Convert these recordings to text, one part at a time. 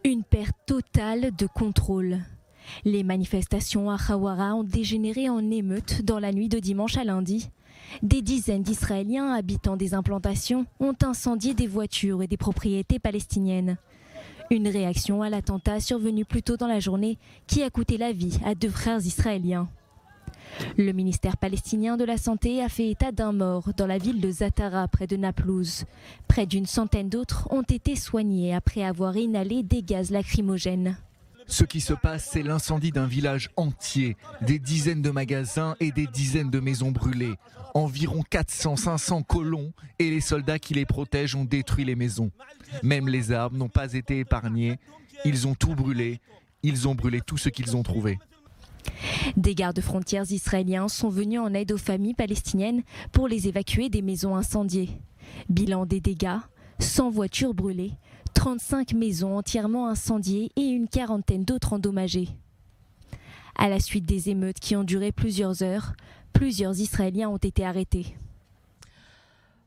Une perte totale de contrôle. Les manifestations à Khawara ont dégénéré en émeutes dans la nuit de dimanche à lundi. Des dizaines d'Israéliens habitant des implantations ont incendié des voitures et des propriétés palestiniennes. Une réaction à l'attentat survenu plus tôt dans la journée qui a coûté la vie à 2 frères israéliens. Le ministère palestinien de la Santé a fait état d'un mort dans la ville de Zatara, près de Naplouse. Près d'une centaine d'autres ont été soignés après avoir inhalé des gaz lacrymogènes. Ce qui se passe, c'est l'incendie d'un village entier, des dizaines de magasins et des dizaines de maisons brûlées. Environ 400-500 colons et les soldats qui les protègent ont détruit les maisons. Même les arbres n'ont pas été épargnés. Ils ont tout brûlé. Ils ont brûlé tout ce qu'ils ont trouvé. Des gardes-frontières israéliens sont venus en aide aux familles palestiniennes pour les évacuer des maisons incendiées. Bilan des dégâts, 100 voitures brûlées, 35 maisons entièrement incendiées et une quarantaine d'autres endommagées. À la suite des émeutes qui ont duré plusieurs heures, plusieurs Israéliens ont été arrêtés.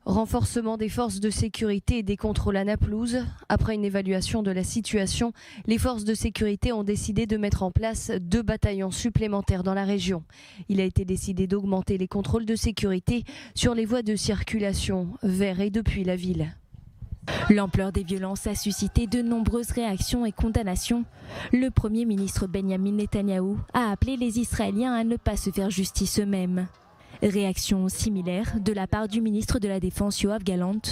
Renforcement des forces de sécurité et des contrôles à Naplouse. Après une évaluation de la situation, les forces de sécurité ont décidé de mettre en place 2 bataillons supplémentaires dans la région. Il a été décidé d'augmenter les contrôles de sécurité sur les voies de circulation vers et depuis la ville. L'ampleur des violences a suscité de nombreuses réactions et condamnations. Le Premier ministre Benjamin Netanyahou a appelé les Israéliens à ne pas se faire justice eux-mêmes. Réaction similaire de la part du ministre de la Défense Yoav Gallant.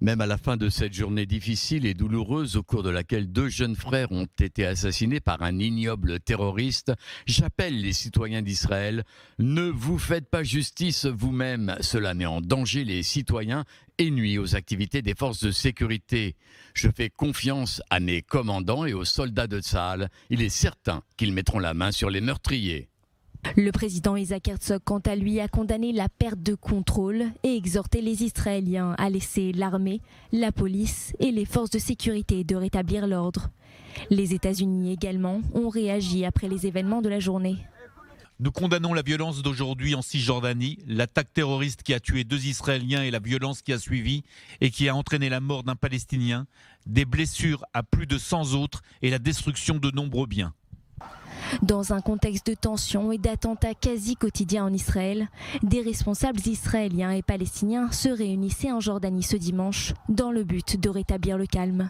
Même à la fin de cette journée difficile et douloureuse au cours de laquelle 2 jeunes frères ont été assassinés par un ignoble terroriste, j'appelle les citoyens d'Israël, ne vous faites pas justice vous-même. Cela met en danger les citoyens et nuit aux activités des forces de sécurité. Je fais confiance à mes commandants et aux soldats de Tsahal. Il est certain qu'ils mettront la main sur les meurtriers. Le président Isaac Herzog, quant à lui, a condamné la perte de contrôle et exhorté les Israéliens à laisser l'armée, la police et les forces de sécurité de rétablir l'ordre. Les États-Unis également ont réagi après les événements de la journée. Nous condamnons la violence d'aujourd'hui en Cisjordanie, l'attaque terroriste qui a tué 2 Israéliens et la violence qui a suivi et qui a entraîné la mort d'un Palestinien, des blessures à plus de 100 autres et la destruction de nombreux biens. Dans un contexte de tension et d'attentats quasi quotidiens en Israël, des responsables israéliens et palestiniens se réunissaient en Jordanie ce dimanche dans le but de rétablir le calme.